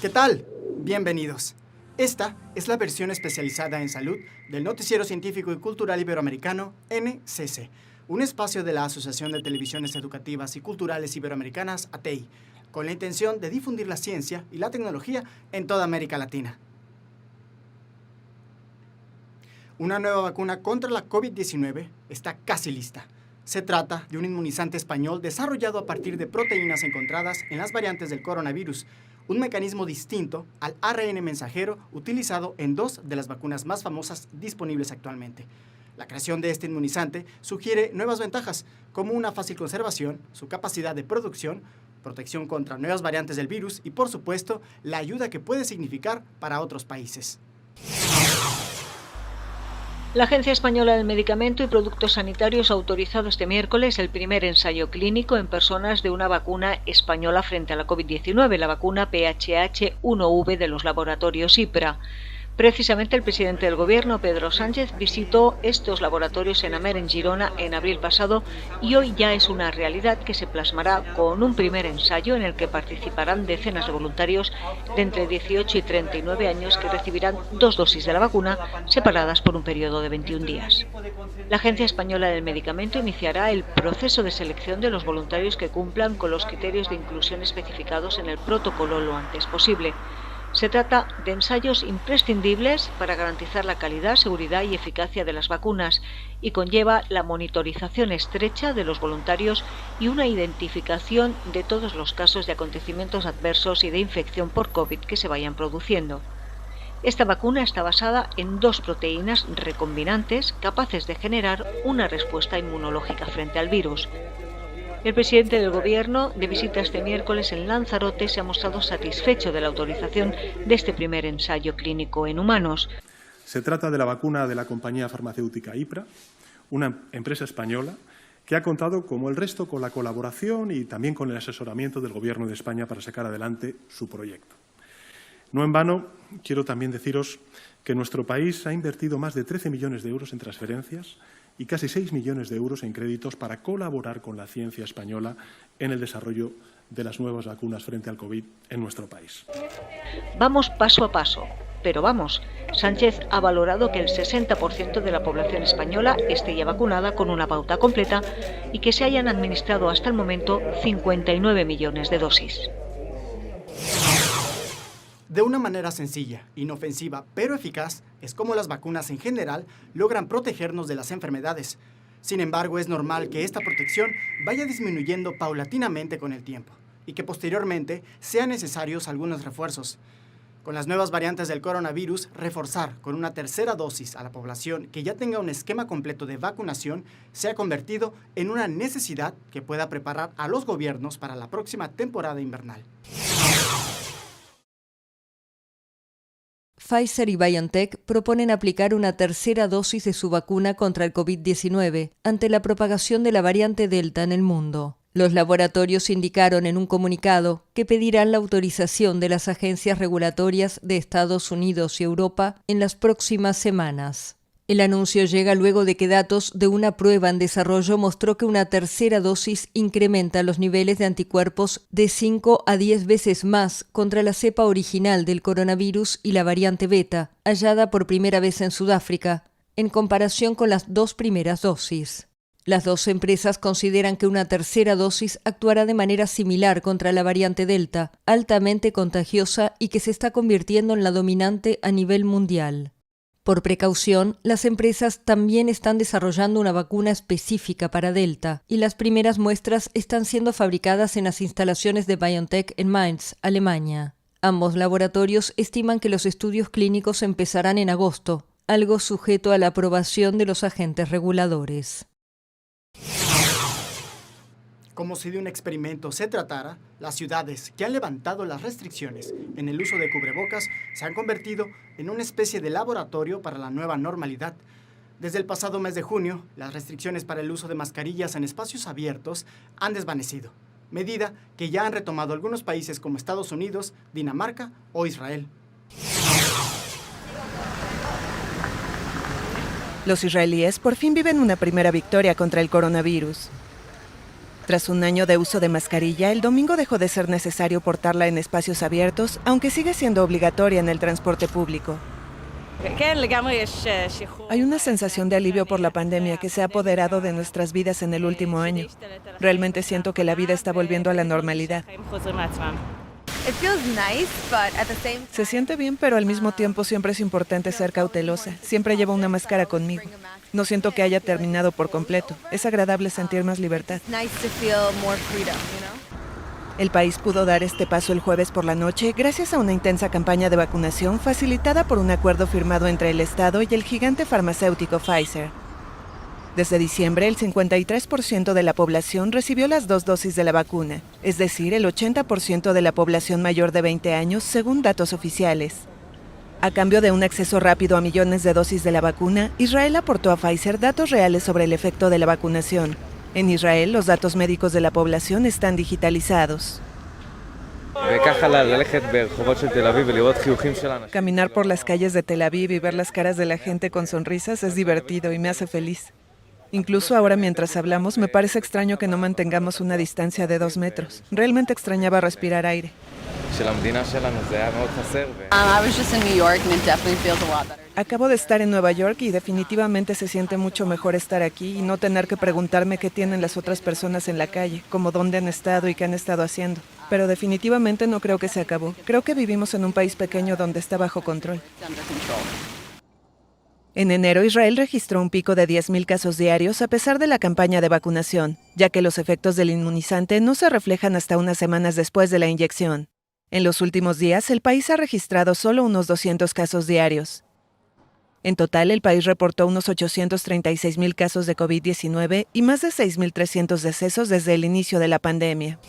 ¿Qué tal? Bienvenidos. Esta es la versión especializada en salud del Noticiero Científico y Cultural Iberoamericano, NCC, un espacio de la Asociación de Televisiones Educativas y Culturales Iberoamericanas, ATEI, con la intención de difundir la ciencia y la tecnología en toda América Latina. Una nueva vacuna contra la COVID-19 está casi lista. Se trata de un inmunizante español desarrollado a partir de proteínas encontradas en las variantes del coronavirus, un mecanismo distinto al ARN mensajero utilizado en 2 de las vacunas más famosas disponibles actualmente. La creación de este inmunizante sugiere nuevas ventajas, como una fácil conservación, su capacidad de producción, protección contra nuevas variantes del virus y, por supuesto, la ayuda que puede significar para otros países. La Agencia Española del Medicamento y Productos Sanitarios ha autorizado este miércoles el primer ensayo clínico en personas de una vacuna española frente a la COVID-19, la vacuna PHH-1V de los laboratorios IPRA. Precisamente el presidente del Gobierno, Pedro Sánchez, visitó estos laboratorios en Amer, en Girona, en abril pasado, y hoy ya es una realidad que se plasmará con un primer ensayo en el que participarán decenas de voluntarios de entre 18 y 39 años que recibirán 2 dosis de la vacuna separadas por un periodo de 21 días. La Agencia Española del Medicamento iniciará el proceso de selección de los voluntarios que cumplan con los criterios de inclusión especificados en el protocolo lo antes posible. Se trata de ensayos imprescindibles para garantizar la calidad, seguridad y eficacia de las vacunas y conlleva la monitorización estrecha de los voluntarios y una identificación de todos los casos de acontecimientos adversos y de infección por COVID que se vayan produciendo. Esta vacuna está basada en 2 proteínas recombinantes capaces de generar una respuesta inmunológica frente al virus. El presidente del Gobierno, de visita este miércoles en Lanzarote, se ha mostrado satisfecho de la autorización de este primer ensayo clínico en humanos. Se trata de la vacuna de la compañía farmacéutica IPRA, una empresa española que ha contado, como el resto, con la colaboración y también con el asesoramiento del Gobierno de España para sacar adelante su proyecto. No en vano, quiero también deciros que nuestro país ha invertido más de 13 millones de euros en transferencias y casi 6 millones de euros en créditos para colaborar con la ciencia española en el desarrollo de las nuevas vacunas frente al COVID en nuestro país. Vamos paso a paso, pero vamos. Sánchez ha valorado que el 60% de la población española esté ya vacunada con una pauta completa y que se hayan administrado hasta el momento 59 millones de dosis. De una manera sencilla, inofensiva, pero eficaz, es como las vacunas en general logran protegernos de las enfermedades. Sin embargo, es normal que esta protección vaya disminuyendo paulatinamente con el tiempo y que posteriormente sean necesarios algunos refuerzos. Con las nuevas variantes del coronavirus, reforzar con una tercera dosis a la población que ya tenga un esquema completo de vacunación se ha convertido en una necesidad que pueda preparar a los gobiernos para la próxima temporada invernal. Pfizer y BioNTech proponen aplicar una tercera dosis de su vacuna contra el COVID-19 ante la propagación de la variante Delta en el mundo. Los laboratorios indicaron en un comunicado que pedirán la autorización de las agencias regulatorias de Estados Unidos y Europa en las próximas semanas. El anuncio llega luego de que datos de una prueba en desarrollo mostró que una tercera dosis incrementa los niveles de anticuerpos de 5 a 10 veces más contra la cepa original del coronavirus y la variante beta, hallada por primera vez en Sudáfrica, en comparación con las 2 primeras dosis. Las 2 empresas consideran que una tercera dosis actuará de manera similar contra la variante Delta, altamente contagiosa y que se está convirtiendo en la dominante a nivel mundial. Por precaución, las empresas también están desarrollando una vacuna específica para Delta y las primeras muestras están siendo fabricadas en las instalaciones de BioNTech en Mainz, Alemania. Ambos laboratorios estiman que los estudios clínicos empezarán en agosto, algo sujeto a la aprobación de los agentes reguladores. Como si de un experimento se tratara, las ciudades que han levantado las restricciones en el uso de cubrebocas se han convertido en una especie de laboratorio para la nueva normalidad. Desde el pasado mes de junio, las restricciones para el uso de mascarillas en espacios abiertos han desvanecido, medida que ya han retomado algunos países como Estados Unidos, Dinamarca o Israel. Los israelíes por fin viven una primera victoria contra el coronavirus. Tras un año de uso de mascarilla, el domingo dejó de ser necesario portarla en espacios abiertos, aunque sigue siendo obligatoria en el transporte público. Hay una sensación de alivio por la pandemia que se ha apoderado de nuestras vidas en el último año. Realmente siento que la vida está volviendo a la normalidad. Se siente bien, pero al mismo tiempo siempre es importante ser cautelosa. Siempre llevo una máscara conmigo. No siento que haya terminado por completo. Es agradable sentir más libertad. El país pudo dar este paso el jueves por la noche gracias a una intensa campaña de vacunación facilitada por un acuerdo firmado entre el Estado y el gigante farmacéutico Pfizer. Desde diciembre, el 53% de la población recibió las 2 dosis de la vacuna, es decir, el 80% de la población mayor de 20 años, según datos oficiales. A cambio de un acceso rápido a millones de dosis de la vacuna, Israel aportó a Pfizer datos reales sobre el efecto de la vacunación. En Israel, los datos médicos de la población están digitalizados. Caminar por las calles de Tel Aviv y ver las caras de la gente con sonrisas es divertido y me hace feliz. Incluso ahora mientras hablamos, me parece extraño que no mantengamos una distancia de 2 metros. Realmente extrañaba respirar aire. Acabo de estar en Nueva York y definitivamente se siente mucho mejor estar aquí y no tener que preguntarme qué tienen las otras personas en la calle, como dónde han estado y qué han estado haciendo. Pero definitivamente no creo que se acabó. Creo que vivimos en un país pequeño donde está bajo control. En enero, Israel registró un pico de 10.000 casos diarios a pesar de la campaña de vacunación, ya que los efectos del inmunizante no se reflejan hasta unas semanas después de la inyección. En los últimos días, el país ha registrado solo unos 200 casos diarios. En total, el país reportó unos 836.000 casos de COVID-19 y más de 6.300 decesos desde el inicio de la pandemia.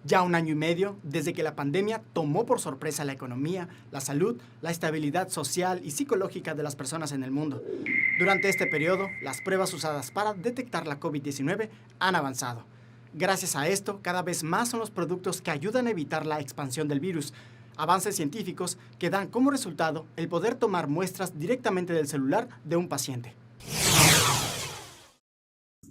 Ya 1 año y medio desde que la pandemia tomó por sorpresa la economía, la salud, la estabilidad social y psicológica de las personas en el mundo. Durante este periodo, las pruebas usadas para detectar la COVID-19 han avanzado. Gracias a esto, cada vez más son los productos que ayudan a evitar la expansión del virus. Avances científicos que dan como resultado el poder tomar muestras directamente del celular de un paciente.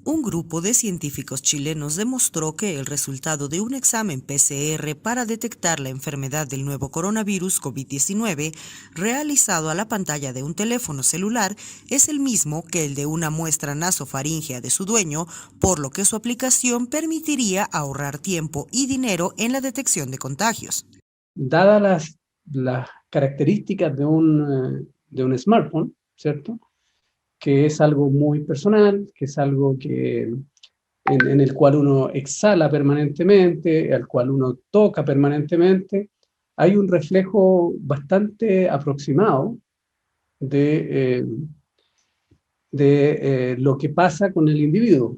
Un grupo de científicos chilenos demostró que el resultado de un examen PCR para detectar la enfermedad del nuevo coronavirus COVID-19 realizado a la pantalla de un teléfono celular es el mismo que el de una muestra nasofaríngea de su dueño, por lo que su aplicación permitiría ahorrar tiempo y dinero en la detección de contagios. Dadas las características de un smartphone, ¿cierto?, que es algo muy personal, que es algo en el cual uno exhala permanentemente, al cual uno toca permanentemente, hay un reflejo bastante aproximado de lo que pasa con el individuo.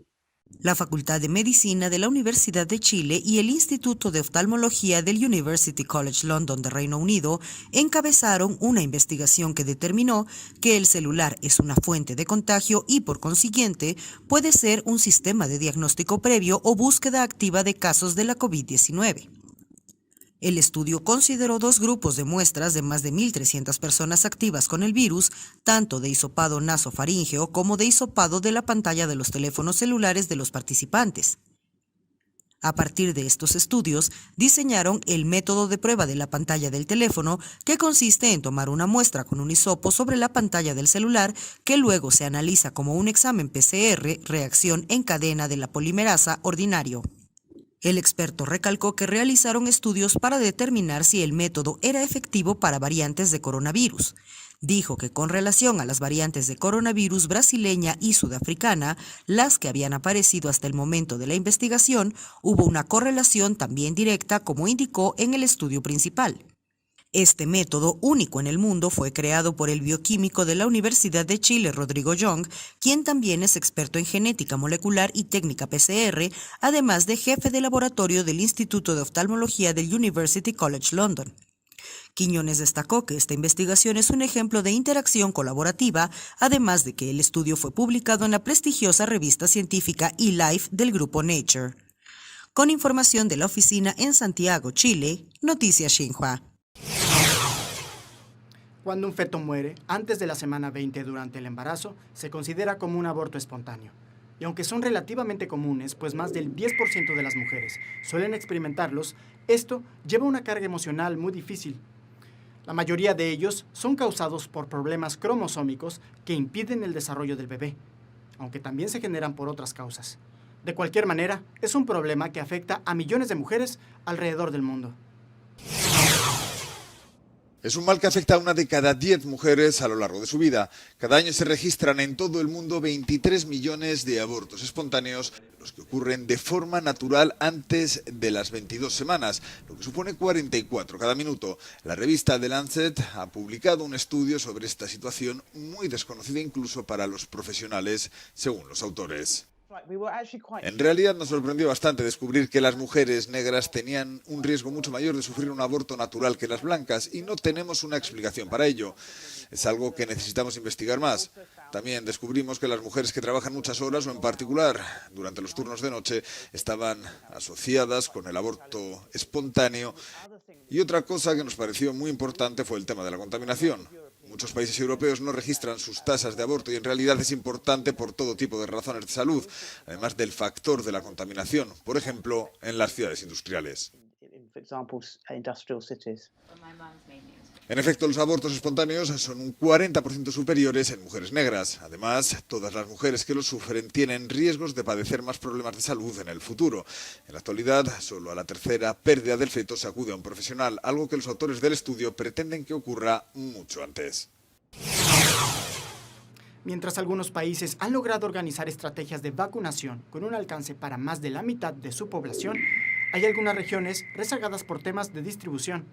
La Facultad de Medicina de la Universidad de Chile y el Instituto de Oftalmología del University College London de Reino Unido encabezaron una investigación que determinó que el celular es una fuente de contagio y, por consiguiente, puede ser un sistema de diagnóstico previo o búsqueda activa de casos de la COVID-19. El estudio consideró 2 grupos de muestras de más de 1.300 personas activas con el virus, tanto de hisopado nasofaríngeo como de hisopado de la pantalla de los teléfonos celulares de los participantes. A partir de estos estudios, diseñaron el método de prueba de la pantalla del teléfono, que consiste en tomar una muestra con un hisopo sobre la pantalla del celular, que luego se analiza como un examen PCR, reacción en cadena de la polimerasa ordinario. El experto recalcó que realizaron estudios para determinar si el método era efectivo para variantes de coronavirus. Dijo que con relación a las variantes de coronavirus brasileña y sudafricana, las que habían aparecido hasta el momento de la investigación, hubo una correlación también directa, como indicó en el estudio principal. Este método, único en el mundo, fue creado por el bioquímico de la Universidad de Chile, Rodrigo Young, quien también es experto en genética molecular y técnica PCR, además de jefe de laboratorio del Instituto de Oftalmología del University College London. Quiñones destacó que esta investigación es un ejemplo de interacción colaborativa, además de que el estudio fue publicado en la prestigiosa revista científica eLife del grupo Nature. Con información de la oficina en Santiago, Chile, Noticias Xinhua. Cuando un feto muere antes de la semana 20 durante el embarazo, se considera como un aborto espontáneo. Y aunque son relativamente comunes, pues más del 10% de las mujeres suelen experimentarlos, esto lleva una carga emocional muy difícil. La mayoría de ellos son causados por problemas cromosómicos que impiden el desarrollo del bebé, aunque también se generan por otras causas. De cualquier manera, es un problema que afecta a millones de mujeres alrededor del mundo. Es un mal que afecta a 1 de cada 10 mujeres a lo largo de su vida. Cada año se registran en todo el mundo 23 millones de abortos espontáneos, los que ocurren de forma natural antes de las 22 semanas, lo que supone 44 cada minuto. La revista The Lancet ha publicado un estudio sobre esta situación muy desconocida incluso para los profesionales, según los autores. En realidad nos sorprendió bastante descubrir que las mujeres negras tenían un riesgo mucho mayor de sufrir un aborto natural que las blancas y no tenemos una explicación para ello. Es algo que necesitamos investigar más. También descubrimos que las mujeres que trabajan muchas horas o en particular durante los turnos de noche estaban asociadas con el aborto espontáneo. Y otra cosa que nos pareció muy importante fue el tema de la contaminación. Muchos países europeos no registran sus tasas de aborto y en realidad es importante por todo tipo de razones de salud, además del factor de la contaminación, por ejemplo, en las ciudades industriales. En efecto, los abortos espontáneos son un 40% superiores en mujeres negras. Además, todas las mujeres que los sufren tienen riesgos de padecer más problemas de salud en el futuro. En la actualidad, solo a la tercera pérdida del feto se acude a un profesional, algo que los autores del estudio pretenden que ocurra mucho antes. Mientras algunos países han logrado organizar estrategias de vacunación con un alcance para más de la mitad de su población, hay algunas regiones rezagadas por temas de distribución.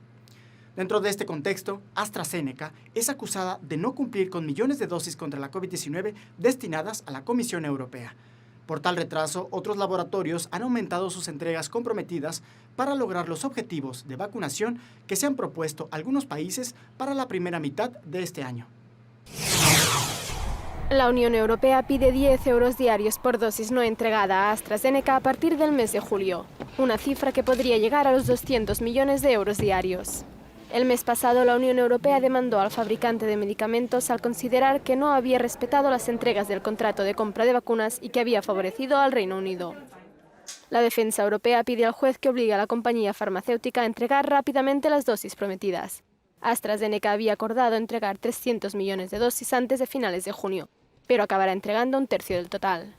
Dentro de este contexto, AstraZeneca es acusada de no cumplir con millones de dosis contra la COVID-19 destinadas a la Comisión Europea. Por tal retraso, otros laboratorios han aumentado sus entregas comprometidas para lograr los objetivos de vacunación que se han propuesto algunos países para la primera mitad de este año. La Unión Europea pide 10 euros diarios por dosis no entregada a AstraZeneca a partir del mes de julio, una cifra que podría llegar a los 200 millones de euros diarios. El mes pasado, la Unión Europea demandó al fabricante de medicamentos al considerar que no había respetado las entregas del contrato de compra de vacunas y que había favorecido al Reino Unido. La defensa europea pide al juez que obligue a la compañía farmacéutica a entregar rápidamente las dosis prometidas. AstraZeneca había acordado entregar 300 millones de dosis antes de finales de junio, pero acabará entregando un tercio del total.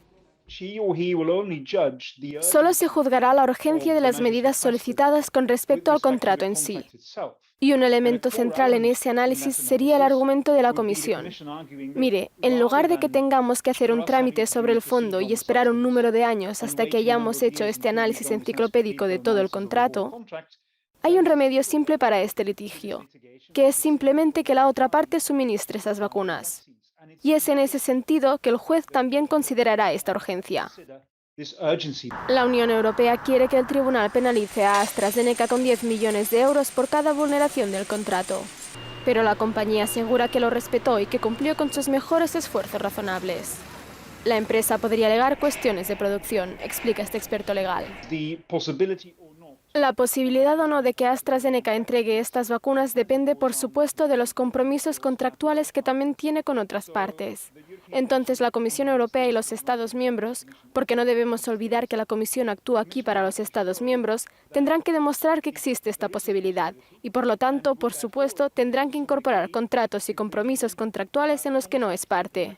Solo se juzgará la urgencia de las medidas solicitadas con respecto al contrato en sí. Y un elemento central en ese análisis sería el argumento de la Comisión. Mire, en lugar de que tengamos que hacer un trámite sobre el fondo y esperar un número de años hasta que hayamos hecho este análisis enciclopédico de todo el contrato, hay un remedio simple para este litigio, que es simplemente que la otra parte suministre esas vacunas. Y es en ese sentido que el juez también considerará esta urgencia. La Unión Europea quiere que el tribunal penalice a AstraZeneca con 10 millones de euros por cada vulneración del contrato. Pero la compañía asegura que lo respetó y que cumplió con sus mejores esfuerzos razonables. La empresa podría alegar cuestiones de producción, explica este experto legal. La posibilidad o no de que AstraZeneca entregue estas vacunas depende, por supuesto, de los compromisos contractuales que también tiene con otras partes. Entonces, la Comisión Europea y los Estados miembros, porque no debemos olvidar que la Comisión actúa aquí para los Estados miembros, tendrán que demostrar que existe esta posibilidad y, por lo tanto, por supuesto, tendrán que incorporar contratos y compromisos contractuales en los que no es parte.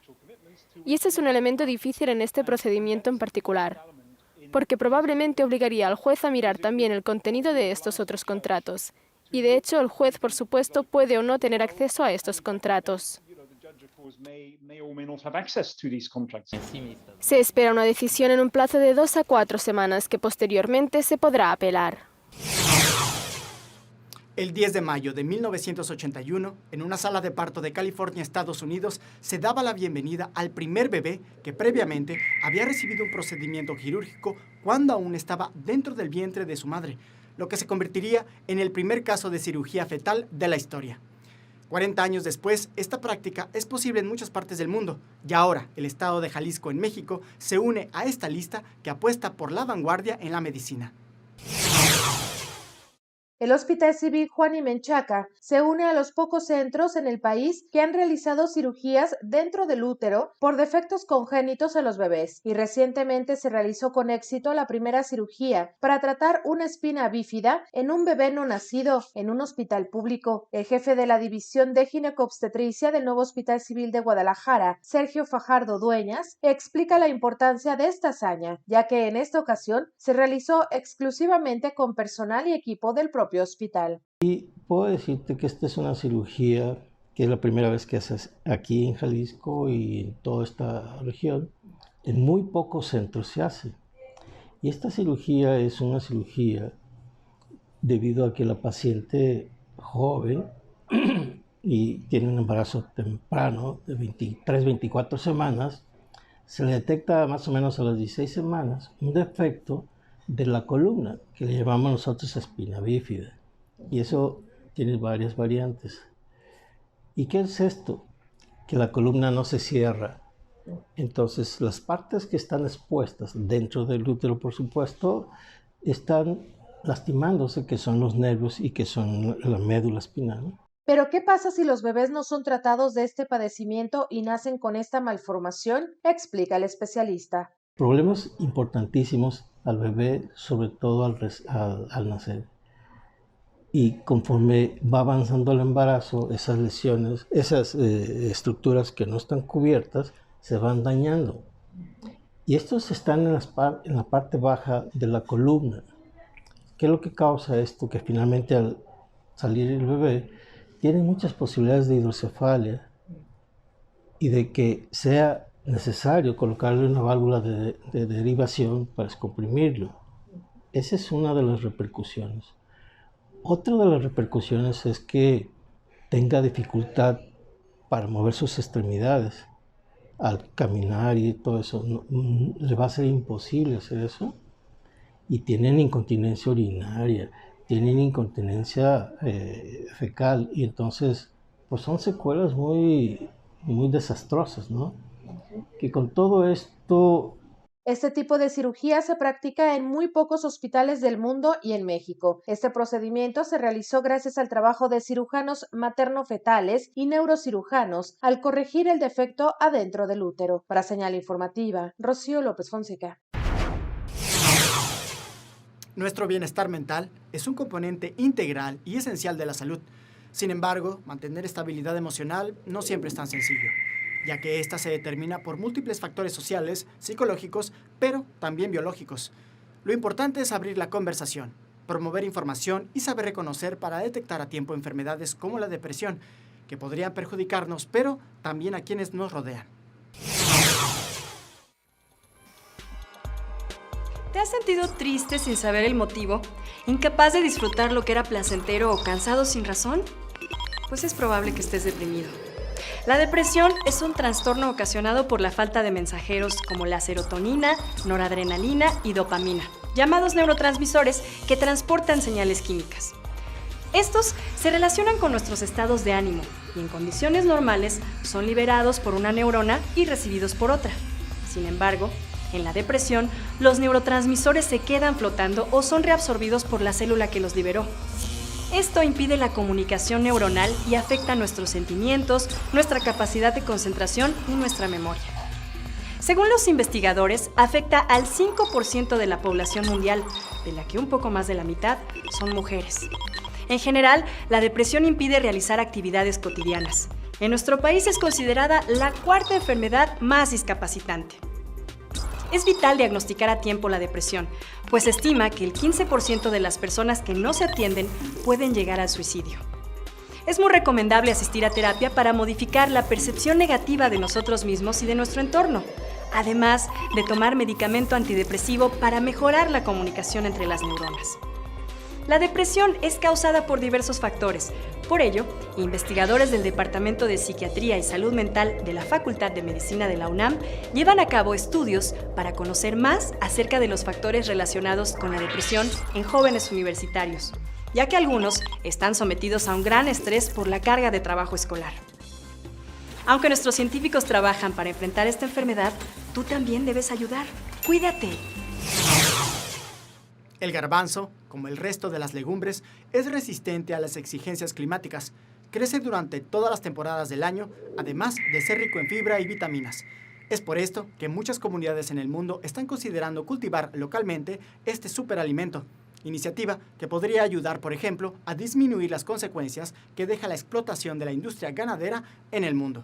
Y ese es un elemento difícil en este procedimiento en particular, porque probablemente obligaría al juez a mirar también el contenido de estos otros contratos. Y de hecho, el juez, por supuesto, puede o no tener acceso a estos contratos. Se espera una decisión en un plazo de 2 a 4 semanas, que posteriormente se podrá apelar. El 10 de mayo de 1981, en una sala de parto de California, Estados Unidos, se daba la bienvenida al primer bebé que previamente había recibido un procedimiento quirúrgico cuando aún estaba dentro del vientre de su madre, lo que se convertiría en el primer caso de cirugía fetal de la historia. 40 años después, esta práctica es posible en muchas partes del mundo, y ahora el estado de Jalisco en México se une a esta lista que apuesta por la vanguardia en la medicina. El Hospital Civil Juan y Menchaca se une a los pocos centros en el país que han realizado cirugías dentro del útero por defectos congénitos en los bebés, y recientemente se realizó con éxito la primera cirugía para tratar una espina bífida en un bebé no nacido en un hospital público. El jefe de la División de Ginecobstetricia del nuevo Hospital Civil de Guadalajara, Sergio Fajardo Dueñas, explica la importancia de esta hazaña, ya que en esta ocasión se realizó exclusivamente con personal y equipo del propio hospital. Y puedo decirte que esta es una cirugía que es la primera vez que se hace aquí en Jalisco y en toda esta región. En muy pocos centros se hace. Y esta cirugía es una cirugía debido a que la paciente joven y tiene un embarazo temprano de 23, 24 semanas, se le detecta más o menos a las 16 semanas un defecto de la columna, que le llamamos nosotros espina bífida. Y eso tiene varias variantes. ¿Y qué es esto? Que la columna no se cierra. Entonces, las partes que están expuestas dentro del útero, por supuesto, están lastimándose, que son los nervios y que son la médula espinal. ¿Pero qué pasa si los bebés no son tratados de este padecimiento y nacen con esta malformación? Explica el especialista. Problemas importantísimos al bebé, sobre todo al nacer. Y conforme va avanzando el embarazo, esas lesiones, esas estructuras que no están cubiertas, se van dañando. Y estos están en la parte baja de la columna. ¿Qué es lo que causa esto? Que finalmente al salir el bebé, tiene muchas posibilidades de hidrocefalia y de que sea necesario colocarle una válvula de derivación para descomprimirlo. Esa es una de las repercusiones. Otra de las repercusiones es que tenga dificultad para mover sus extremidades. Al caminar y todo eso, le va a ser imposible hacer eso. Y tienen incontinencia urinaria, tienen incontinencia fecal, y entonces pues son secuelas muy desastrosas, ¿no? Que con todo esto... Este tipo de cirugía se practica en muy pocos hospitales del mundo y en México. Este procedimiento se realizó gracias al trabajo de cirujanos materno-fetales y neurocirujanos al corregir el defecto adentro del útero. Para Señal Informativa, Rocío López Fonseca. Nuestro bienestar mental es un componente integral y esencial de la salud. Sin embargo, mantener estabilidad emocional no siempre es tan sencillo, ya que esta se determina por múltiples factores sociales, psicológicos, pero también biológicos. Lo importante es abrir la conversación, promover información y saber reconocer para detectar a tiempo enfermedades como la depresión, que podrían perjudicarnos, pero también a quienes nos rodean. ¿Te has sentido triste sin saber el motivo? ¿Incapaz de disfrutar lo que era placentero o cansado sin razón? Pues es probable que estés deprimido. La depresión es un trastorno ocasionado por la falta de mensajeros como la serotonina, noradrenalina y dopamina, llamados neurotransmisores que transportan señales químicas. Estos se relacionan con nuestros estados de ánimo y en condiciones normales son liberados por una neurona y recibidos por otra. Sin embargo, en la depresión, los neurotransmisores se quedan flotando o son reabsorbidos por la célula que los liberó. Esto impide la comunicación neuronal y afecta nuestros sentimientos, nuestra capacidad de concentración y nuestra memoria. Según los investigadores, afecta al 5% de la población mundial, de la que un poco más de la mitad son mujeres. En general, la depresión impide realizar actividades cotidianas. En nuestro país es considerada la cuarta enfermedad más discapacitante. Es vital diagnosticar a tiempo la depresión, pues se estima que el 15% de las personas que no se atienden pueden llegar al suicidio. Es muy recomendable asistir a terapia para modificar la percepción negativa de nosotros mismos y de nuestro entorno, además de tomar medicamento antidepresivo para mejorar la comunicación entre las neuronas. La depresión es causada por diversos factores. Por ello, investigadores del Departamento de Psiquiatría y Salud Mental de la Facultad de Medicina de la UNAM llevan a cabo estudios para conocer más acerca de los factores relacionados con la depresión en jóvenes universitarios, ya que algunos están sometidos a un gran estrés por la carga de trabajo escolar. Aunque nuestros científicos trabajan para enfrentar esta enfermedad, tú también debes ayudar. ¡Cuídate! El garbanzo, como el resto de las legumbres, es resistente a las exigencias climáticas. Crece durante todas las temporadas del año, además de ser rico en fibra y vitaminas. Es por esto que muchas comunidades en el mundo están considerando cultivar localmente este superalimento, iniciativa que podría ayudar, por ejemplo, a disminuir las consecuencias que deja la explotación de la industria ganadera en el mundo.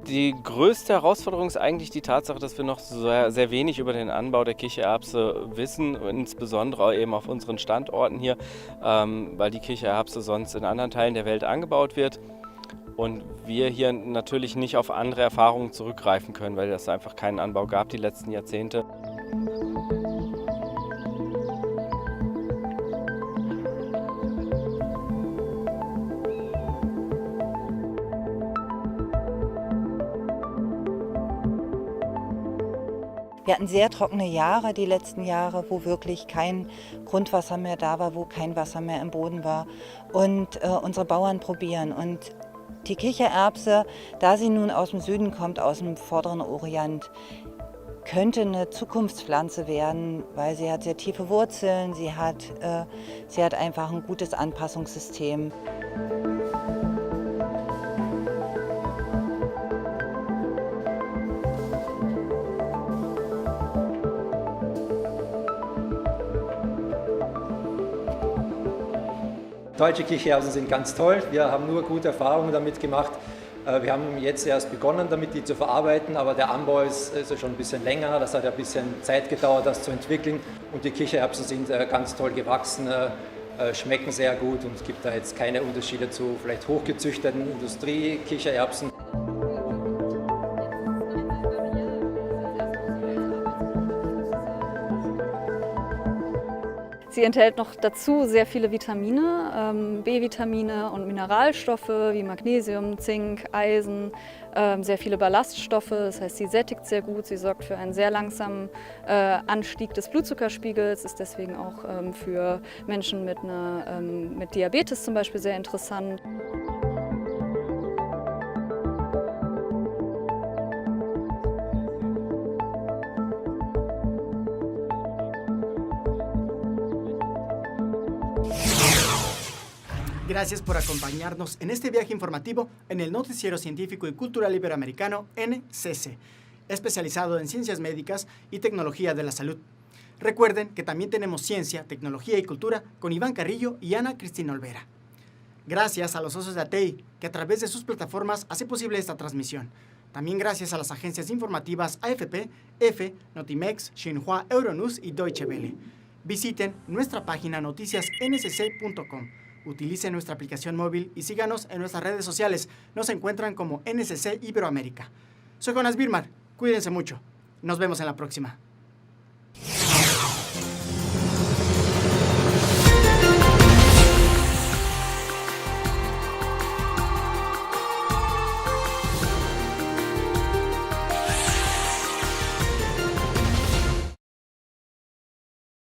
Die größte Herausforderung ist eigentlich die Tatsache, dass wir noch sehr wenig über den Anbau der Kichererbse wissen, insbesondere eben auf unseren Standorten hier, weil die Kichererbse sonst in anderen Teilen der Welt angebaut wird und wir hier natürlich nicht auf andere Erfahrungen zurückgreifen können, weil es einfach keinen Anbau gab die letzten Jahrzehnte. Wir hatten sehr trockene Jahre, die letzten Jahre, wo wirklich kein Grundwasser mehr da war, wo kein Wasser mehr im Boden war. Und unsere Bauern probieren. Und die Kichererbse, da sie nun aus dem Süden kommt, aus dem vorderen Orient, könnte eine Zukunftspflanze werden, weil sie hat sehr tiefe Wurzeln, sie hat einfach ein gutes Anpassungssystem. Deutsche Kichererbsen sind ganz toll. Wir haben nur gute Erfahrungen damit gemacht. Wir haben jetzt erst begonnen, damit die zu verarbeiten, aber der Anbau ist schon ein bisschen länger. Das hat ein bisschen Zeit gedauert, das zu entwickeln. Und die Kichererbsen sind ganz toll gewachsen, schmecken sehr gut und es gibt da jetzt keine Unterschiede zu vielleicht hochgezüchteten Industrie-Kichererbsen. Sie enthält noch dazu sehr viele Vitamine, B-Vitamine und Mineralstoffe wie Magnesium, Zink, Eisen, sehr viele Ballaststoffe. Das heißt, sie sättigt sehr gut, sie sorgt für einen sehr langsamen Anstieg des Blutzuckerspiegels, ist deswegen auch für Menschen mit Diabetes zum Beispiel sehr interessant. Gracias por acompañarnos en este viaje informativo en el Noticiero Científico y Cultural Iberoamericano NCC, especializado en ciencias médicas y tecnología de la salud. Recuerden que también tenemos ciencia, tecnología y cultura con Iván Carrillo y Ana Cristina Olvera. Gracias a los socios de ATEI, que a través de sus plataformas hace posible esta transmisión. También gracias a las agencias informativas AFP, EFE, Notimex, Xinhua, Euronews y Deutsche Welle. Visiten nuestra página noticiasncc.com. Utilicen nuestra aplicación móvil y síganos en nuestras redes sociales. Nos encuentran como NCC Iberoamérica. Soy Jonas Birmar. Cuídense mucho. Nos vemos en la próxima.